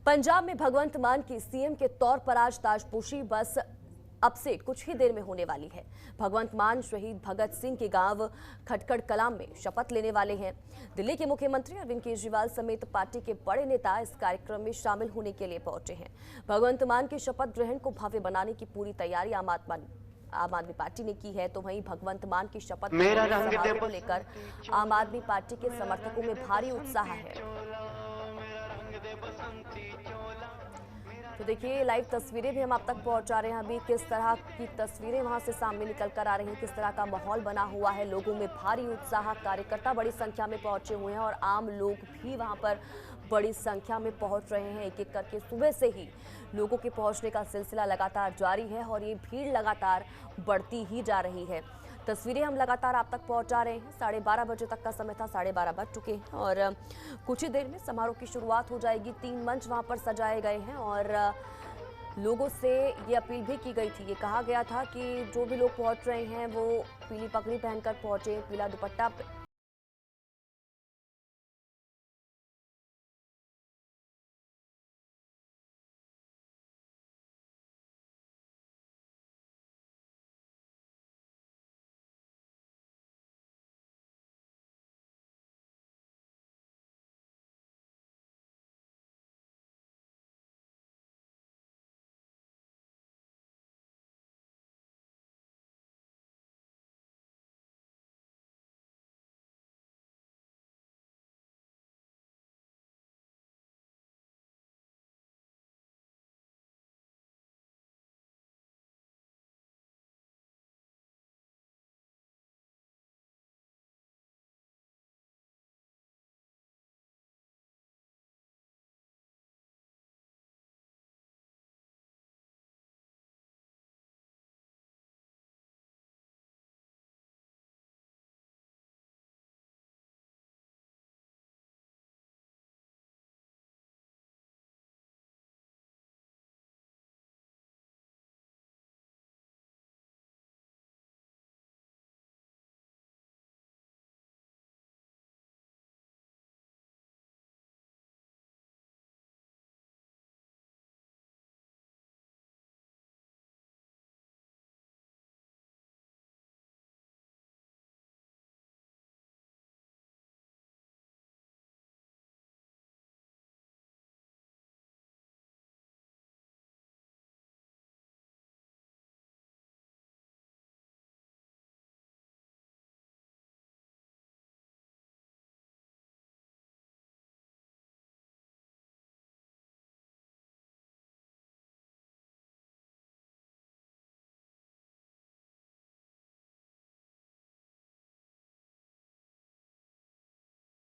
पंजाब में भगवंत मान की सीएम के तौर पर आज ताजपोशी बस अब से कुछ ही देर में होने वाली है। भगवंत मान शहीद भगत सिंह के गांव खटखड़ कलाम में शपथ लेने वाले हैं। दिल्ली के मुख्यमंत्री अरविंद केजरीवाल समेत पार्टी के बड़े नेता इस कार्यक्रम में शामिल होने के लिए पहुंचे हैं। भगवंत मान के शपथ ग्रहण को भव्य बनाने की पूरी तैयारी आम आदमी पार्टी ने की है, तो वहीं भगवंत मान की शपथ समारोह को लेकर आम आदमी पार्टी के समर्थकों में भारी उत्साह है। तो देखिए, लाइव तस्वीरें भी हम आप तक पहुंचा रहे हैं। अभी किस तरह की तस्वीरें वहां से सामने निकल कर आ रही हैं, किस तरह का माहौल बना हुआ है, लोगों में भारी उत्साह, कार्यकर्ता बड़ी संख्या में पहुंचे हुए हैं और आम लोग भी वहां पर बड़ी संख्या में पहुंच रहे हैं। एक एक करके सुबह से ही लोगों के पहुंचने का सिलसिला लगातार जारी है और ये भीड़ लगातार बढ़ती ही जा रही है। तस्वीरें हम लगातार आप तक पहुंचा रहे हैं। 12:30 बजे तक का समय था, 12:30 बज चुके हैं और कुछ ही देर में समारोह की शुरुआत हो जाएगी। 3 मंच वहां पर सजाए गए हैं और लोगों से ये अपील भी की गई थी, ये कहा गया था कि जो भी लोग पहुंच रहे हैं वो पीली पगड़ी पहनकर पहुंचे, पीला दुपट्टा की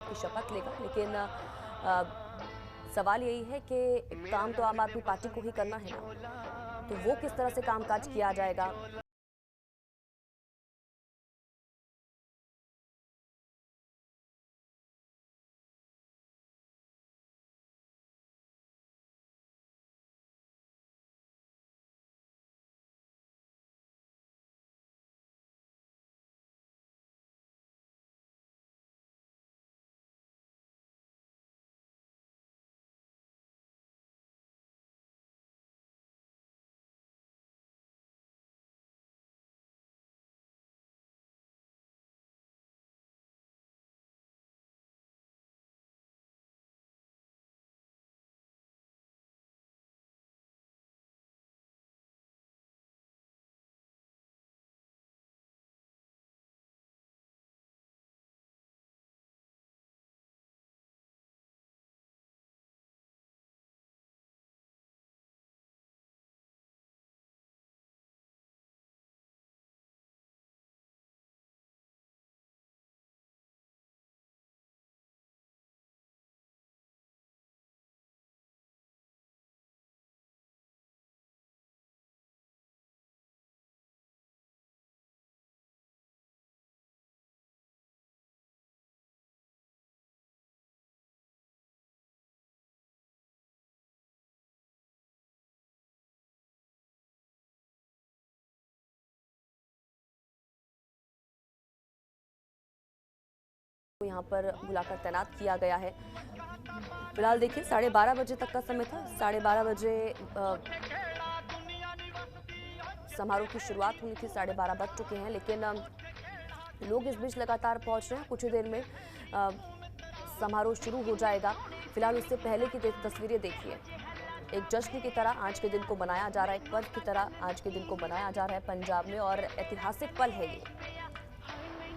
शपथ लेगा। लेकिन सवाल यही है कि काम तो आम आदमी पार्टी को ही करना है ना, तो वो किस तरह से कामकाज किया जाएगा। यहाँ पर बुलाकर तैनात किया गया है। फिलहाल देखिए 12:30 बजे तक का समय था। 12:30 बजे समारोह की शुरुआत हुई थी। 12:30 बज चुके हैं, लेकिन लोग इस बीच लगातार पहुंच रहे हैं। कुछ ही देर में समारोह शुरू हो जाएगा। फिलहाल उससे पहले की तस्वीरें देखिए। एक जश्न की तरह आज के दिन को मनाया जा रहा है, एक पर्व की तरह आज के दिन को मनाया जा रहा है पंजाब में, और ऐतिहासिक पल है ये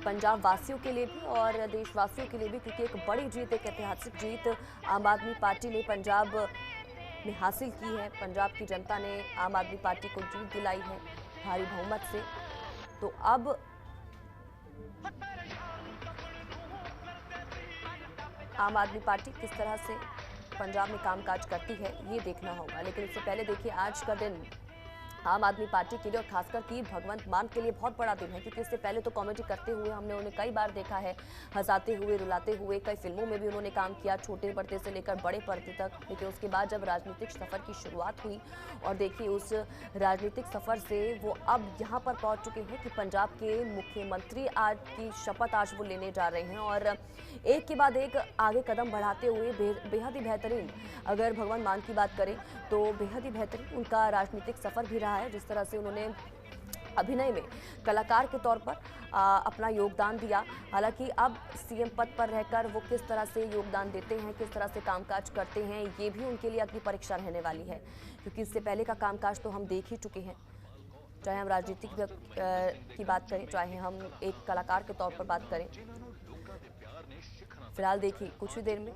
पंजाब वासियों के लिए भी और देशवासियों के लिए भी, क्योंकि एक बड़ी जीत, एक ऐतिहासिक जीत आम आदमी पार्टी ने पंजाब में हासिल की है। पंजाब की जनता ने आम आदमी पार्टी को जीत दिलाई है भारी बहुमत से। तो अब आम आदमी पार्टी किस तरह से पंजाब में कामकाज करती है ये देखना होगा। लेकिन उससे पहले देखिए आज का दिन आम आदमी पार्टी के लिए और खासकर की भगवंत मान के लिए बहुत बड़ा दिन है, क्योंकि इससे पहले तो कॉमेडी करते हुए हमने उन्हें कई बार देखा है, हंसाते हुए रुलाते हुए। कई फिल्मों में भी उन्होंने काम किया, छोटे पर्दे से लेकर बड़े पर्दे तक। लेकिन उसके बाद जब राजनीतिक सफर की शुरुआत हुई और देखिए उस राजनीतिक सफर से वो अब यहाँ पर पहुंच चुके हैं कि पंजाब के मुख्यमंत्री आज की शपथ आज वो लेने जा रहे हैं, और एक के बाद एक आगे कदम बढ़ाते हुए बेहद ही बेहतरीन, अगर भगवंत मान की बात करें तो बेहद ही बेहतरीन उनका राजनीतिक सफर भी रहा है। जिस तरह से उन्होंने अभिनय में कलाकार के तौर पर अपना योगदान दिया। हालांकि अब सीएम पद पर रहकर वो किस तरह से योगदान देते हैं, किस तरह से कामकाज करते हैं, ये भी उनके लिए अगली परीक्षा रहने वाली है, क्योंकि इससे पहले का कामकाज तो हम देख ही चुके हैं। चाहे हम राजनीति की बात करें, चाहे हम एक कलाकार के तौर पर बात करें। फिलहाल देखिए कुछ ही देर में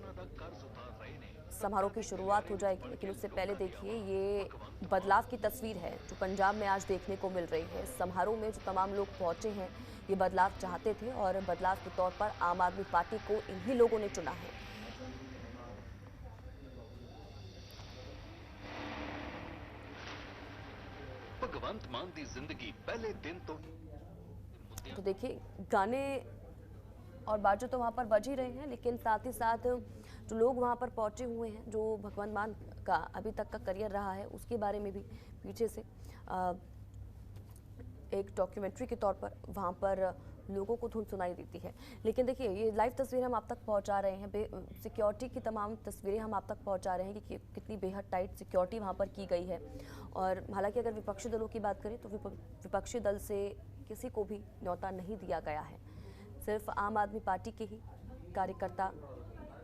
समारोह की शुरुआत हो जाएगी, लेकिन उससे पहले देखिए ये बदलाव की तस्वीर है जो पंजाब में आज देखने को मिल रही है। समारोह में जो तमाम लोग पहुंचे हैं ये बदलाव चाहते थे, और बदलाव के तौर पर आम आदमी पार्टी को इन्हीं लोगों ने चुना है। भगवंत मान दी जिंदगी पहले दिन तो देखिए गाने और बाजे तो वहाँ पर बज ही रहे हैं, लेकिन साथ ही साथ जो लोग वहाँ पर पहुँचे हुए हैं, जो भगवंत मान का अभी तक का करियर रहा है उसके बारे में भी पीछे से एक डॉक्यूमेंट्री के तौर पर वहाँ पर लोगों को धुन सुनाई देती है। लेकिन देखिए ये लाइव तस्वीरें हम आप तक पहुँचा रहे हैं, सिक्योरिटी की तमाम तस्वीरें हम आप तक पहुँचा रहे हैं कि कितनी बेहद टाइट सिक्योरिटी वहाँ पर की गई है। और हालांकि अगर विपक्षी दलों की बात करें तो विपक्षी दल से किसी को भी न्योता नहीं दिया गया है। सिर्फ आम आदमी पार्टी के ही कार्यकर्ता,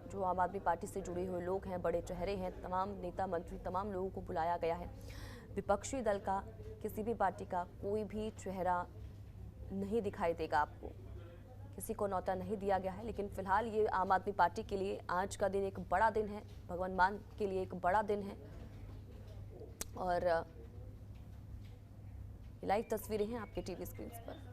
जो आम आदमी पार्टी से जुड़े हुए लोग हैं, बड़े चेहरे हैं, तमाम नेता मंत्री, तमाम लोगों को बुलाया गया है। विपक्षी दल का, किसी भी पार्टी का कोई भी चेहरा नहीं दिखाई देगा आपको, किसी को न्योता नहीं दिया गया है। लेकिन फिलहाल ये आम आदमी पार्टी के लिए आज का दिन एक बड़ा दिन है, भगवंत मान के लिए एक बड़ा दिन है। और लाइव तस्वीरें हैं आपके टीवी स्क्रीन पर।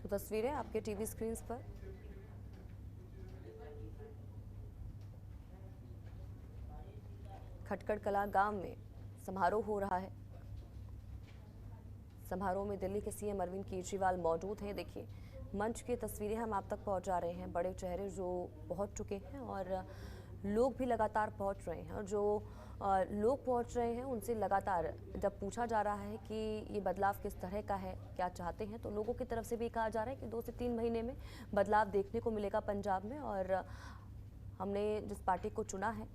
तो तस्वीरें आपके टीवी स्क्रीन पर। खटकड़ कला गांव में समारोह हो रहा है। समारोह में दिल्ली के सीएम अरविंद केजरीवाल मौजूद हैं। देखिए मंच की तस्वीरें हम आप तक पहुंचा रहे हैं, बड़े चेहरे जो पहुंच चुके हैं और लोग भी लगातार पहुंच रहे हैं। और जो लोग पहुंच रहे हैं उनसे लगातार जब पूछा जा रहा है कि ये बदलाव किस तरह का है, क्या चाहते हैं, तो लोगों की तरफ से भी कहा जा रहा है कि 2 से 3 महीने में बदलाव देखने को मिलेगा पंजाब में। और हमने जिस पार्टी को चुना है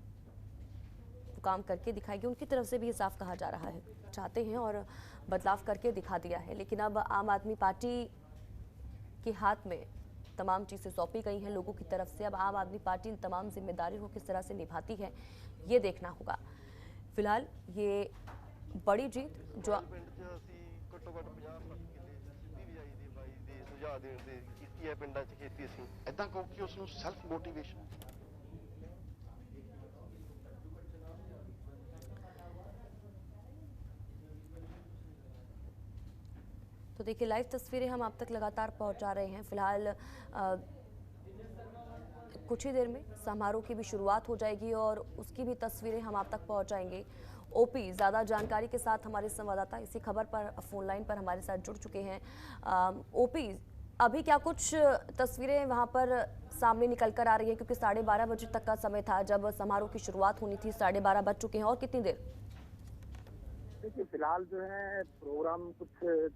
वो काम करके दिखाएगी, उनकी तरफ से भी ये साफ कहा जा रहा है, चाहते हैं और बदलाव करके दिखा दिया है। लेकिन अब आम आदमी पार्टी के हाथ में तमाम चीज़ें सौंपी गई हैं लोगों की तरफ से। अब आम आदमी पार्टी इन तमाम जिम्मेदारियों को किस तरह से निभाती है ये देखना होगा। फिलहाल ये बड़ी जीत जो ਇਦਾਂ ਕਹੋ ਕਿ ਉਸ ਨੂੰ ਸੈਲਫ ਮੋਟੀਵੇਸ਼ਨ। तो देखिए लाइव तस्वीरें हम आप तक लगातार पहुंचा रहे हैं। फिलहाल कुछ ही देर में समारोह की भी शुरुआत हो जाएगी और उसकी भी तस्वीरें हम आप तक पहुंचाएंगे। ओपी ज़्यादा जानकारी के साथ हमारे संवाददाता इसी खबर पर फोन लाइन पर हमारे साथ जुड़ चुके हैं। ओपी, अभी क्या कुछ तस्वीरें वहां पर सामने निकल कर आ रही हैं, क्योंकि 12:30 बजे तक का समय था जब समारोह की शुरुआत होनी थी। 12:30 बज चुके हैं और कितनी देर? देखिए, फिलहाल जो है प्रोग्राम कुछ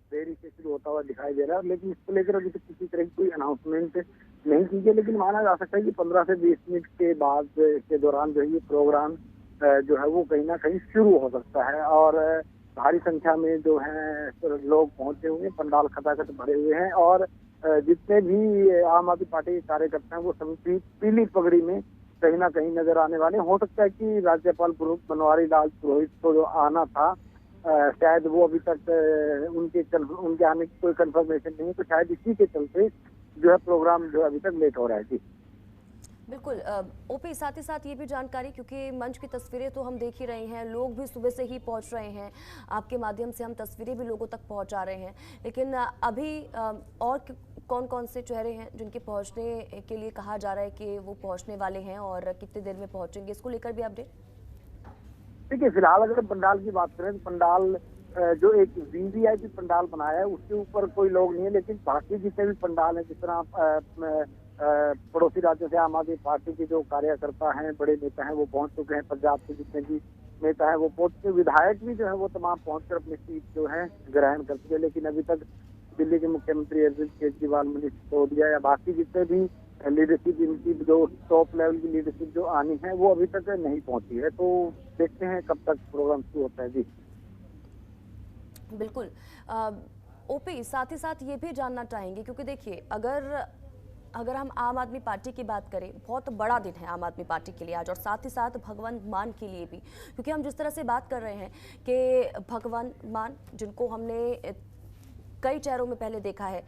देरी से शुरू होता हुआ दिखाई दे रहा है, लेकिन इसको लेकर अभी तक किसी तरह की कोई अनाउंसमेंट नहीं की गई। लेकिन माना जा सकता है कि 15 से 20 मिनट के बाद के दौरान जो है ये प्रोग्राम जो है वो कहीं ना कहीं शुरू हो सकता है। और भारी संख्या में जो है लोग पहुंचे हुए हैं, पंडाल खचाखच भरे हुए हैं और जितने भी आम आदमी पार्टी के कार्यकर्ता हैं वो सभी पीली पगड़ी में कहीं ना कहीं नजर आने वाले। हो सकता है कि राज्यपाल बनवारी लाल पुरोहित को जो आना था शायद वो अभी तक उनके आने की कोई कंफर्मेशन नहीं है, तो शायद इसी के चलते जो है प्रोग्राम जो अभी तक लेट हो रहा है। जी बिल्कुल। ओपी, साथ ही साथ ये भी जानकारी, क्योंकि मंच की तस्वीरें तो हम देख ही रहे हैं, लोग भी सुबह से ही पहुंच रहे हैं, आपके माध्यम से हम तस्वीरें भी लोगों तक पहुंचा रहे हैं, लेकिन अभी और कौन कौन से चेहरे हैं जिनके पहुंचने के लिए कहा जा रहा है कि वो पहुंचने वाले हैं और कितनी देर में पहुंचेंगे, इसको लेकर भी अपडेट? देखिए, फिलहाल अगर पंडाल की बात करें तो पंडाल जो एक वीवीआईपी पंडाल बनाया है उसके ऊपर कोई लोग नहीं है, लेकिन बाकी जितने भी पंडाल हैं, जिस तरह पड़ोसी राज्यों से आम आदमी पार्टी के जो कार्यकर्ता हैं, बड़े नेता हैं, वो पहुंच चुके हैं। पंजाब के जितने भी नेता हैं वो पहुंच चुके, विधायक भी जो है वो तमाम पहुंचकर अपनी सीट जो है ग्रहण कर चुके। लेकिन अभी तक दिल्ली के मुख्यमंत्री अरविंद केजरीवाल, मनीष सिसोदिया या बाकी जितने भी लीडरशिप, इनकी जो टॉप लेवल की लीडरशिप जो आनी है वो अभी तक नहीं पहुंची है। तो देखते हैं कब तक प्रोग्राम शुरू होता है। जी बिल्कुल। ओपी, साथ ही साथ ये भी जानना चाहेंगे, क्योंकि देखिए अगर हम आम आदमी पार्टी की बात करें, बहुत बड़ा दिन है आम आदमी पार्टी के लिए आज, और साथ ही साथ भगवंत मान के लिए भी, क्योंकि हम जिस तरह से बात कर रहे हैं कि भगवंत मान जिनको हमने कई चेहरों में पहले देखा है,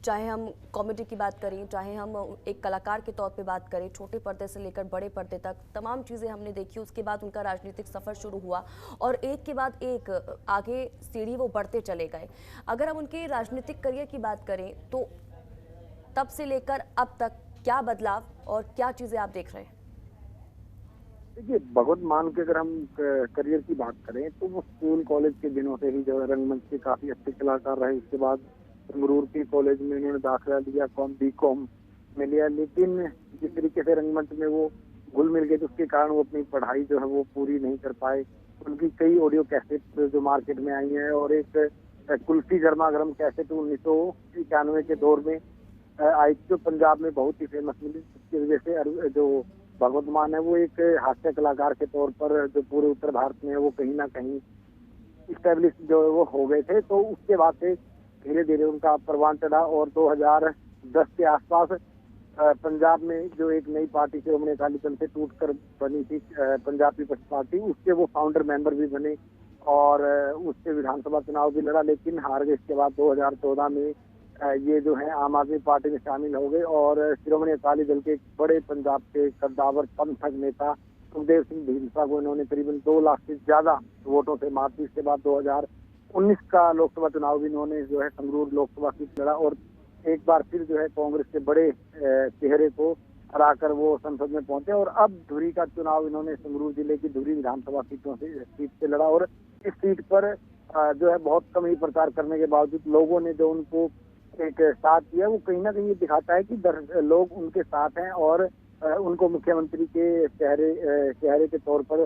चाहे हम कॉमेडी की बात करें, चाहे हम एक कलाकार के तौर पे बात करें, छोटे पर्दे से लेकर बड़े पर्दे तक तमाम चीज़ें हमने देखी। उसके बाद उनका राजनीतिक सफ़र शुरू हुआ और एक के बाद एक आगे सीढ़ी वो बढ़ते चले गए। अगर हम उनके राजनीतिक करियर की बात करें तो तब से लेकर अब तक क्या बदलाव और क्या चीज़ें आप देख रहे हैं? देखिए, भगवंत मान के अगर हम करियर की बात करें तो वो स्कूल कॉलेज के दिनों से ही जो है रंगमंच के काफी अच्छे कलाकार रहे। उसके बाद संगरूर के कॉलेज में उन्होंने दाखिला लिया, बीकॉम में लिया, लेकिन जिस तरीके से रंगमंच में वो घुल मिल गए तो उसके कारण वो अपनी पढ़ाई जो है वो पूरी नहीं कर पाए। उनकी कई ऑडियो कैसेट जो मार्केट में आई हैं और एक कुल्फी गर्मा गर्म कैसेट 1991 के दौर में आई, जो पंजाब में बहुत ही फेमस मिली, जिसकी वजह से जो भगवंत मान है वो एक हास्य कलाकार के तौर पर जो पूरे उत्तर भारत में है वो कहीं ना कहीं इस्टेब्लिश जो है वो हो गए थे। तो उसके बाद से धीरे धीरे उनका परवान चढ़ा और 2010 के आसपास पंजाब में जो एक नई पार्टी श्रोमणी अकाली दल से टूटकर बनी थी पंजाब पीपल्स पार्टी, उसके वो फाउंडर मेंबर भी बने और उससे विधानसभा चुनाव भी लड़ा, लेकिन हार गए। इसके बाद 2014 में ये जो है आम आदमी पार्टी में शामिल हो गए और श्रोमणी अकाली दल के बड़े पंजाब के कद्दावर पंथक नेता सुखदेव सिंह ढींडसा को इन्होंने करीबन 2 लाख से ज्यादा वोटों से मात दी। इसके बाद 2019 का लोकसभा चुनाव भी इन्होंने जो है संगरूर लोकसभा सीट लड़ा और एक बार फिर जो है कांग्रेस के बड़े चेहरे को हराकर वो संसद में पहुंचे और अब धुरी का चुनाव इन्होंने संगरूर जिले की धुरी विधानसभा सीट से लड़ा और इस सीट पर जो है बहुत कम ही प्रचार करने के बावजूद लोगों ने जो उनको एक साथ दिया, वो कहीं ना कहीं ये दिखाता है कि लोग उनके साथ हैं और उनको मुख्यमंत्री के चेहरे के तौर पर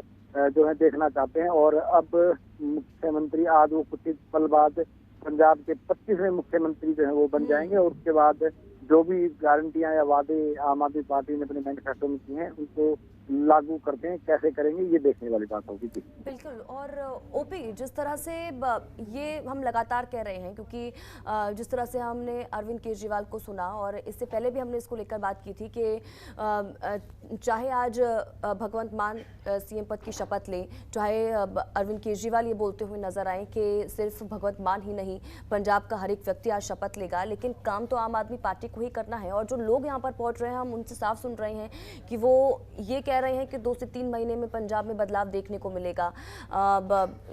जो है देखना चाहते हैं। और अब मुख्यमंत्री आज वो कुछ ही पल बाद पंजाब के 25वें मुख्यमंत्री जो है वो बन जाएंगे और उसके बाद जो भी गारंटियां या वादे आम आदमी पार्टी ने अपने मैनिफेस्टो में किए हैं उनको लागू करते हैं, कैसे करेंगे ये देखने वाली बात होगी। बिल्कुल। और ओपी, जिस तरह से ये हम लगातार कह रहे हैं, क्योंकि जिस तरह से हमने अरविंद केजरीवाल को सुना और इससे पहले भी हमने इसको लेकर बात की थी कि चाहे आज भगवंत मान सीएम पद की शपथ लें, चाहे अरविंद केजरीवाल ये बोलते हुए नजर आए कि सिर्फ भगवंत मान ही नहीं, पंजाब का हर एक व्यक्ति आज शपथ लेगा, लेकिन काम तो आम आदमी पार्टी को ही करना है। और जो लोग यहाँ पर पहुंच रहे हैं, हम उनसे साफ सुन रहे हैं कि वो ये कह कह रहे हैं कि 2 से 3 महीने में पंजाब में बदलाव देखने को मिलेगा।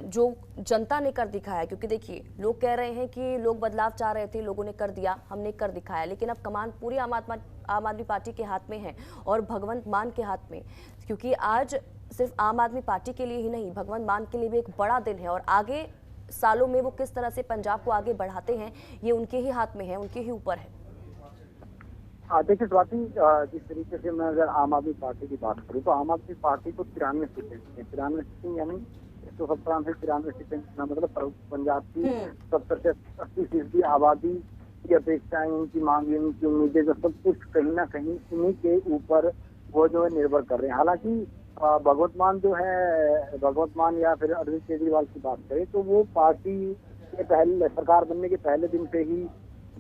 जो जनता ने कर दिखाया है, क्योंकि देखिए लोग कह रहे हैं कि लोग बदलाव चाह रहे थे, लोगों ने कर दिया, हमने कर दिखाया, लेकिन अब कमान पूरी आम आदमी पार्टी के हाथ में है और भगवंत मान के हाथ में, क्योंकि आज सिर्फ आम आदमी पार्टी के लिए ही नहीं, भगवंत मान के लिए भी एक बड़ा दिन है और आगे सालों में वो किस तरह से पंजाब को आगे बढ़ाते हैं ये उनके ही हाथ में है, उनके ही ऊपर है। देखिए स्वाति, जिस तरीके से मैं अगर आम आदमी पार्टी की बात करूँ तो आम आदमी पार्टी को 93 सीटें हैं, 93 सीटें यानी 117 से 93 सीटें, मतलब पंजाब की 70 से 80% आबादी की अपेक्षाएं, उनकी मांगे, उनकी उम्मीदें, जो सब कुछ कहीं ना कहीं उन्हीं के ऊपर वो जो है निर्भर कर रहे हैं। हालांकि भगवंत मान जो है, भगवंत मान या फिर अरविंद केजरीवाल की बात करें तो वो पार्टी के पहले, सरकार बनने के पहले दिन से ही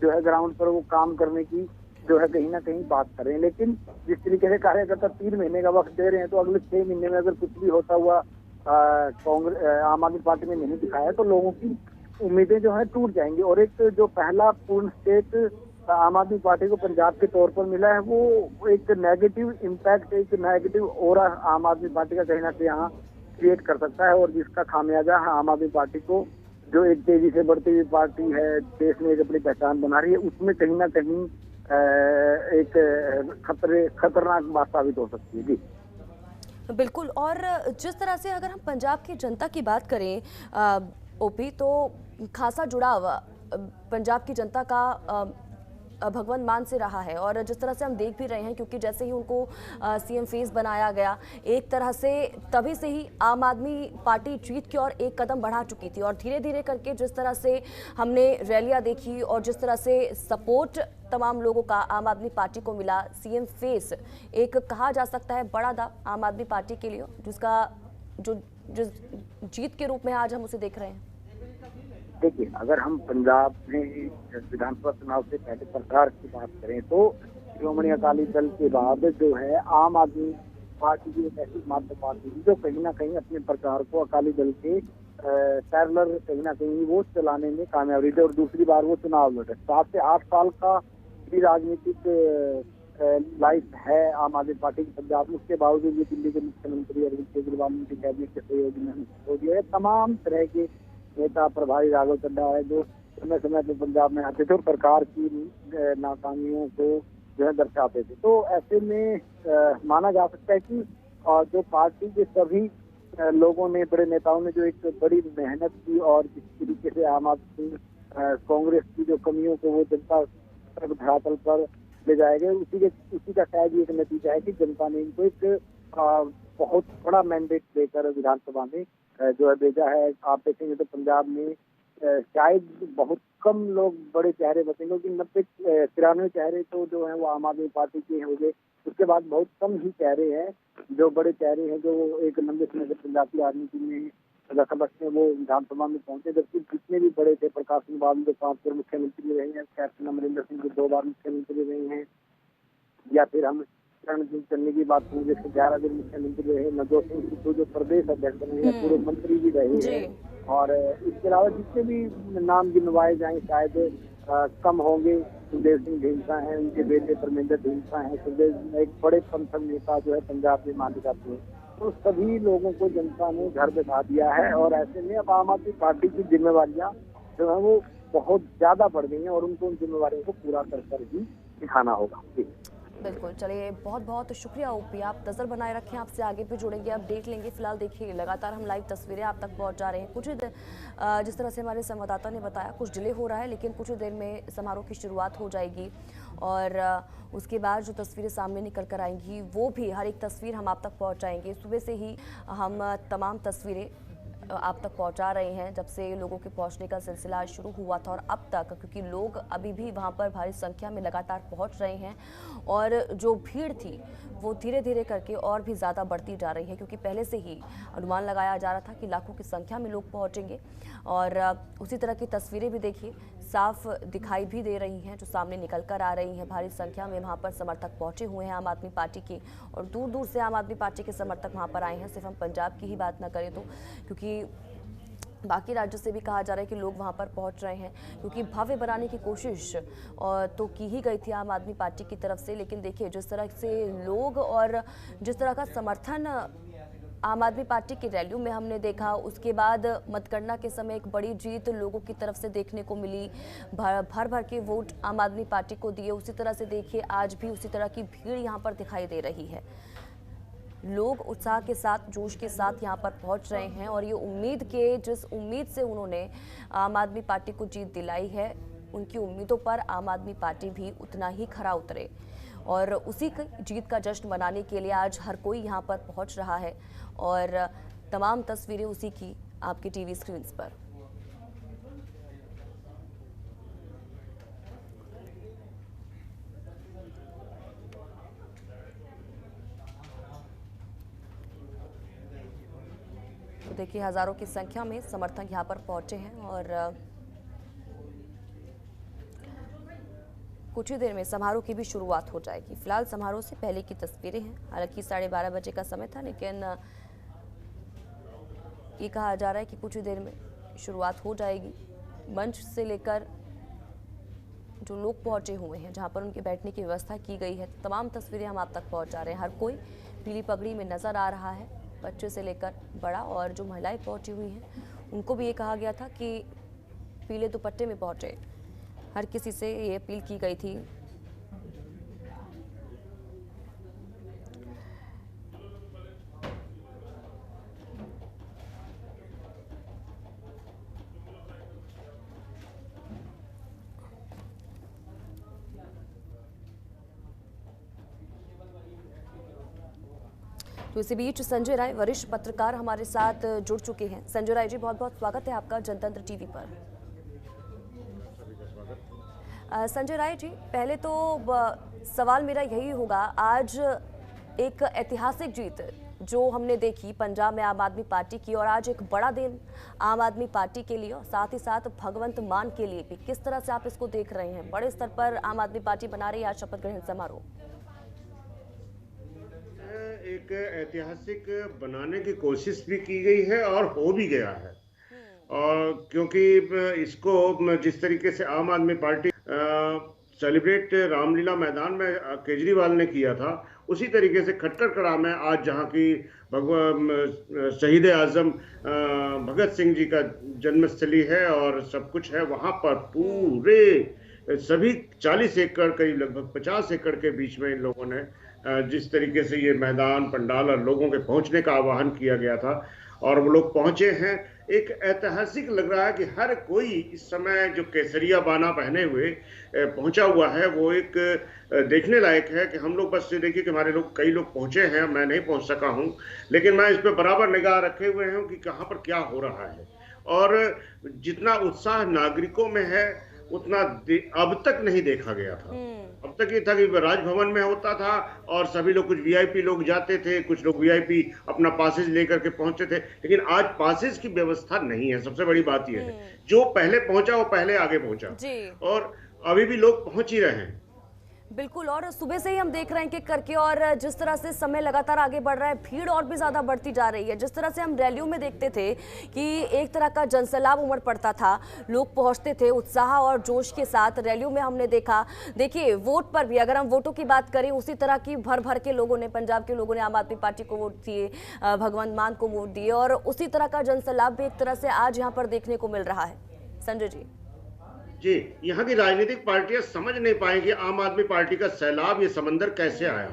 जो है ग्राउंड पर वो काम करने की जो है कहीं ना कहीं बात कर रहे हैं। लेकिन जिस तरीके से कार्यकर्ता 3 महीने का वक्त दे रहे हैं, तो अगले 6 महीने में अगर कुछ भी होता हुआ कांग्रेस आम आदमी पार्टी में नहीं दिखाया तो लोगों की उम्मीदें जो है टूट जाएंगी। और एक जो पहला पूर्ण स्टेट आम आदमी पार्टी को पंजाब के तौर पर मिला है, वो एक नेगेटिव इम्पैक्ट, एक नेगेटिव ओरा आम आदमी पार्टी का कहीं ना कहीं यहाँ क्रिएट कर सकता है, और जिसका खामियाजा आम आदमी पार्टी को, जो एक तेजी से बढ़ती हुई पार्टी है, देश में एक अपनी पहचान बना रही है, उसमें कहीं ना कहीं एक खतरनाक बात साबित हो सकती है। जी बिल्कुल। और जिस तरह से अगर हम पंजाब की जनता की बात करें ओपी, तो खासा जुड़ाव पंजाब की जनता का भगवंत मान से रहा है, और जिस तरह से हम देख भी रहे हैं, क्योंकि जैसे ही उनको सीएम फेस बनाया गया, एक तरह से तभी से ही आम आदमी पार्टी जीत की ओर एक कदम बढ़ा चुकी थी, और धीरे धीरे करके जिस तरह से हमने रैलियां देखी और जिस तरह से सपोर्ट तमाम लोगों का आम आदमी पार्टी को मिला, सीएम फेस एक कहा जा सकता है बड़ा दाव आम आदमी पार्टी के लिए, जिसका जिस जीत के रूप में आज हम उसे देख रहे हैं। देखिए, अगर हम पंजाब में विधानसभा चुनाव से पहले सरकार की बात करें तो श्रोमणी अकाली दल के बाद जो है आम आदमी पार्टी की एक ऐसी मात्र पार्टी थी जो कहीं ना कहीं अपने प्रचार को अकाली दल के पैरेलल कहीं ना कहीं वो चलाने में कामयाब रही थी, और दूसरी बार वो चुनाव लड़े। 7 से 8 साल का भी राजनीतिक लाइफ है आम आदमी पार्टी की पंजाब में, उसके बावजूद भी दिल्ली के मुख्यमंत्री अरविंद केजरीवाल ने कैबिनेट के सहयोगी में हो दिया है। तमाम तरह के नेता, प्रभारी राघव चड्ढा है, जो समय समय पर पंजाब में आते थे और सरकार की नाकामियों को जो है दर्शाते थे। तो ऐसे में माना जा सकता है कि जो पार्टी के सभी लोगों ने, बड़े नेताओं ने जो एक बड़ी मेहनत की और जिस तरीके से आम आदमी कांग्रेस की जो कमियों को वो जनता तक धरातल पर ले जाएंगे, उसी का शायद एक नतीजा है कि जनता ने इनको एक बहुत बड़ा मैंडेट देकर विधानसभा में जो है भेजा है। आप देखेंगे तो पंजाब में शायद बहुत कम लोग बड़े चेहरे बचेंगे, क्योंकि 93 चेहरे तो जो है वो आम आदमी पार्टी के होंगे। उसके बाद बहुत कम ही चेहरे हैं जो बड़े चेहरे हैं, जो एक लंबे समय से पंजाब की राजनीति में रकबत में वो विधानसभा में पहुंचे। जबकि जितने भी बड़े थे, प्रकाश सिंह बादल जो 5 बार मुख्यमंत्री रहे हैं, कैप्टन अमरिंदर सिंह जो 2 बार मुख्यमंत्री रहे हैं, या फिर हम रणजीत चन्नी की बात करें जैसे 11 दिन मुख्यमंत्री रहे, नवजोत सिंह सिद्धू जो प्रदेश अध्यक्ष रहे हैं, पूर्व मंत्री भी रहे हैं, और इसके अलावा जितने भी नाम गिनवाए जाएं शायद कम होंगे। सुखदेव सिंह ढींसा हैं, उनके बेटे परमिंदर ढींसा हैं, सुखदेव एक बड़े पंथक नेता जो है पंजाब में माने जाते हैं। तो सभी लोगों को जनता ने घर बैठा दिया है, और ऐसे में अब आम आदमी पार्टी की जिम्मेवारियां जो है वो बहुत ज्यादा बढ़ गई हैं, और उनको उन जिम्मेवारियों को पूरा कर ही दिखाना होगा। बिल्कुल, चलिए बहुत बहुत शुक्रिया ओपी, आप नजर बनाए रखें, आपसे आगे भी जुड़ेंगे, अपडेट लेंगे। फिलहाल देखिए लगातार हम लाइव तस्वीरें आप तक पहुंचा रहे हैं। कुछ ही जिस तरह से हमारे संवाददाता ने बताया, कुछ डिले हो रहा है, लेकिन कुछ ही देर में समारोह की शुरुआत हो जाएगी, और उसके बाद जो तस्वीरें सामने निकल कर आएंगी वो भी हर एक तस्वीर हम आप तक पहुँचाएंगे। सुबह से ही हम तमाम तस्वीरें आप तक पहुंचा रहे हैं, जब से लोगों के पहुंचने का सिलसिला शुरू हुआ था और अब तक, क्योंकि लोग अभी भी वहां पर भारी संख्या में लगातार पहुंच रहे हैं, और जो भीड़ थी वो धीरे धीरे करके और भी ज़्यादा बढ़ती जा रही है, क्योंकि पहले से ही अनुमान लगाया जा रहा था कि लाखों की संख्या में लोग पहुंचेंगे। और उसी तरह की तस्वीरें भी देखिए साफ दिखाई भी दे रही हैं, जो सामने निकल कर आ रही हैं। भारी संख्या में वहाँ पर समर्थक पहुंचे हुए हैं आम आदमी पार्टी के, और दूर दूर से आम आदमी पार्टी के समर्थक वहाँ पर आए हैं। सिर्फ हम पंजाब की ही बात ना करें तो, क्योंकि बाकी राज्यों से भी कहा जा रहा है कि लोग वहां पर पहुंच रहे हैं, क्योंकि भव्य बनाने की कोशिश और तो की ही गई थी आम आदमी पार्टी की तरफ से। लेकिन देखिए जिस तरह से लोग और जिस तरह का समर्थन आम आदमी पार्टी की रैलियों में हमने देखा, उसके बाद मतगणना के समय एक बड़ी जीत लोगों की तरफ से देखने को मिली, भर भर के वोट आम आदमी पार्टी को दिए। उसी तरह से देखिए आज भी उसी तरह की भीड़ यहाँ पर दिखाई दे रही है। लोग उत्साह के साथ, जोश के साथ यहाँ पर पहुँच रहे हैं और ये जिस उम्मीद से उन्होंने आम आदमी पार्टी को जीत दिलाई है, उनकी उम्मीदों पर आम आदमी पार्टी भी उतना ही खरा उतरे और उसी जीत का जश्न मनाने के लिए आज हर कोई यहाँ पर पहुँच रहा है और तमाम तस्वीरें उसी की आपकी टीवी स्क्रीन पर। तो देखिए हजारों की संख्या में समर्थक यहाँ पर पहुंचे हैं और कुछ ही देर में समारोह की भी शुरुआत हो जाएगी। फिलहाल समारोह से पहले की तस्वीरें हैं। हालांकि 12:30 बजे का समय था, लेकिन ये कहा जा रहा है कि कुछ ही देर में शुरुआत हो जाएगी। मंच से लेकर जो लोग पहुंचे हुए हैं, जहां पर उनके बैठने की व्यवस्था की गई है, तमाम तस्वीरें हम आप तक पहुंचा रहे हैं। हर कोई पीली पगड़ी में नजर आ रहा है, बच्चे से लेकर बड़ा, और जो महिलाएं पहुंची हुई हैं उनको भी ये कहा गया था कि पीले दुपट्टे में पहुंचे। हर किसी से ये अपील की गई थी। तो इसी बीच संजय राय वरिष्ठ पत्रकार हमारे साथ जुड़ चुके हैं। संजय राय जी, बहुत बहुत स्वागत है आपका जनतंत्र टीवी पर। संजय राय जी, पहले तो सवाल मेरा यही होगा, आज एक ऐतिहासिक जीत जो हमने देखी पंजाब में आम आदमी पार्टी की, और आज एक बड़ा दिन आम आदमी पार्टी के लिए और साथ ही साथ भगवंत मान के लिए भी, किस तरह से आप इसको देख रहे हैं? बड़े स्तर पर आम आदमी पार्टी बना रही है आज शपथ ग्रहण समारोह। एक ऐतिहासिक बनाने की कोशिश भी की गई है और हो भी गया है। और क्योंकि इसको जिस तरीके से आम आदमी पार्टी सेलिब्रेट रामलीला मैदान में केजरीवाल ने किया था, उसी तरीके से खट्टर में आज जहां की शहीद आजम भगत सिंह जी का जन्मस्थली है और सब कुछ है, वहां पर पूरे सभी 40 एकड़, करीब लगभग 50 एकड़ के बीच में इन लोगों ने जिस तरीके से ये मैदान, पंडाल और लोगों के पहुंचने का आह्वान किया गया था और वो लोग पहुंचे हैं। एक ऐतिहासिक लग रहा है कि हर कोई इस समय जो केसरिया बाना पहने हुए पहुंचा हुआ है, वो एक देखने लायक है कि हम लोग बस ये देखिए कि हमारे लोग, कई लोग पहुंचे हैं, मैं नहीं पहुंच सका हूं, लेकिन मैं इस पे बराबर निगाह रखे हुए हूं कि कहां पर क्या हो रहा है। और जितना उत्साह नागरिकों में है उतना अब तक नहीं देखा गया था। अब तक ये था कि राजभवन में होता था और सभी लोग, कुछ वीआईपी लोग जाते थे, कुछ लोग वीआईपी अपना पासेज लेकर के पहुंचते थे, लेकिन आज पासेज की व्यवस्था नहीं है। सबसे बड़ी बात यह है, जो पहले पहुंचा वो पहले आगे पहुंचा और अभी भी लोग पहुंच ही रहे हैं। बिल्कुल, और सुबह से ही हम देख रहे हैं कि करके, और जिस तरह से समय लगातार आगे बढ़ रहा है, भीड़ और भी ज्यादा बढ़ती जा रही है। जिस तरह से हम रैलियों में देखते थे कि एक तरह का जनसैलाब उमड़ पड़ता था, लोग पहुंचते थे उत्साह और जोश के साथ। रैलियों में हमने देखा, देखिए वोट पर भी अगर हम वोटों की बात करें, उसी तरह की भर भर के लोगों ने, पंजाब के लोगों ने आम आदमी पार्टी को वोट दिए, भगवंत मान को वोट दिए, और उसी तरह का जनसैलाब भी एक तरह से आज यहाँ पर देखने को मिल रहा है। संजय जी, यहाँ की राजनीतिक पार्टियां समझ नहीं पाएंगी आम आदमी पार्टी का सैलाब, ये समंदर कैसे आया।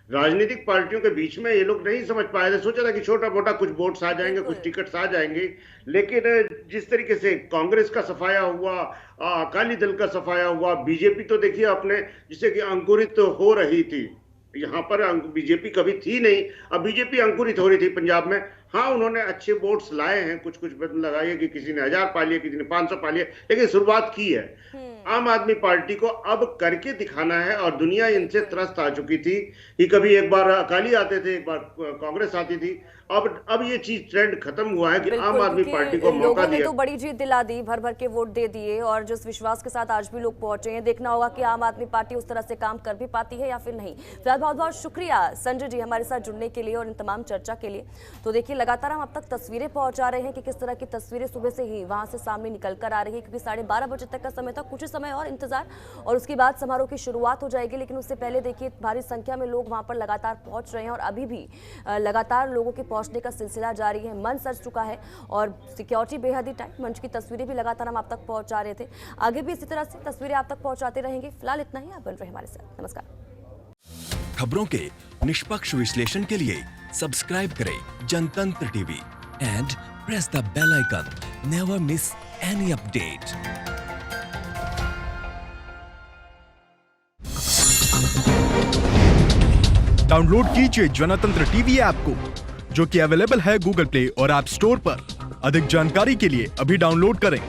राजनीतिक पार्टियों के बीच में ये लोग नहीं समझ पाए थे। सोचा था कि छोटा मोटा कुछ वोट्स आ जाएंगे, कुछ टिकट्स आ जाएंगे, लेकिन जिस तरीके से कांग्रेस का सफाया हुआ, अकाली दल का सफाया हुआ, बीजेपी तो देखिए अपने जिससे कि अंकुरित हो रही थी। यहाँ पर बीजेपी कभी थी नहीं, अब बीजेपी अंकुरित हो रही थी पंजाब में। हाँ, उन्होंने अच्छे वोट्स लाए हैं, कुछ कुछ लगाइए कि किसी ने 1000 पा लिया, किसी ने 500 पा लिया, लेकिन शुरुआत की है। आम आदमी पार्टी को अब करके दिखाना है और दुनिया इनसे त्रस्त आ चुकी थी कि कभी एक बार अकाली आते थे, एक बार कांग्रेस आती थी। अब ये चीज ट्रेंड खत्म हुआ है कि आम आदमी पार्टी को मौका दिया। तो बड़ी जीत दिला दी, भर भर के वोट दे दिए, और जिस विश्वास के साथ आज भी लोग पहुंचे हैं, देखना होगा कि आम आदमी पार्टी उस तरह से काम कर भी पाती है या फिर नहीं। फिलहाल बहुत बहुत शुक्रिया संजय जी हमारे साथ जुड़ने के लिए और इन तमाम चर्चा के लिए। तो देखिए लगातार हम अब तक तस्वीरें पहुंचा रहे हैं कि किस तरह की तस्वीरें सुबह से ही वहां से सामने निकल कर आ रही है, क्योंकि 12:30 बजे तक का समय था। कुछ ही समय और इंतजार और उसके बाद समारोह की शुरुआत हो जाएगी। लेकिन उससे पहले देखिए भारी संख्या में लोग वहां पर लगातार पहुंच रहे हैं और अभी भी लगातार लोगों के पहुंचने का सिलसिला जारी है। मन सज चुका है और सिक्योरिटी बेहद ही टाइट। मंच की तस्वीरें भी लगातार हम आप तक पहुंचा रहे थे, आगे भी इसी तरह से तस्वीरें आप तक पहुंचाते रहेंगे। फिलहाल इतना ही, आप बन रहे हमारे साथ। नमस्कार। खबरों के निष्पक्ष विश्लेषण के लिए सब्सक्राइब करें Jantantra TV and press the bell icon. Never miss any update. Download कीजिए जनतंत्र टीवी ऐप को, जो कि अवेलेबल है गूगल प्ले और ऐप स्टोर पर। अधिक जानकारी के लिए अभी डाउनलोड करें।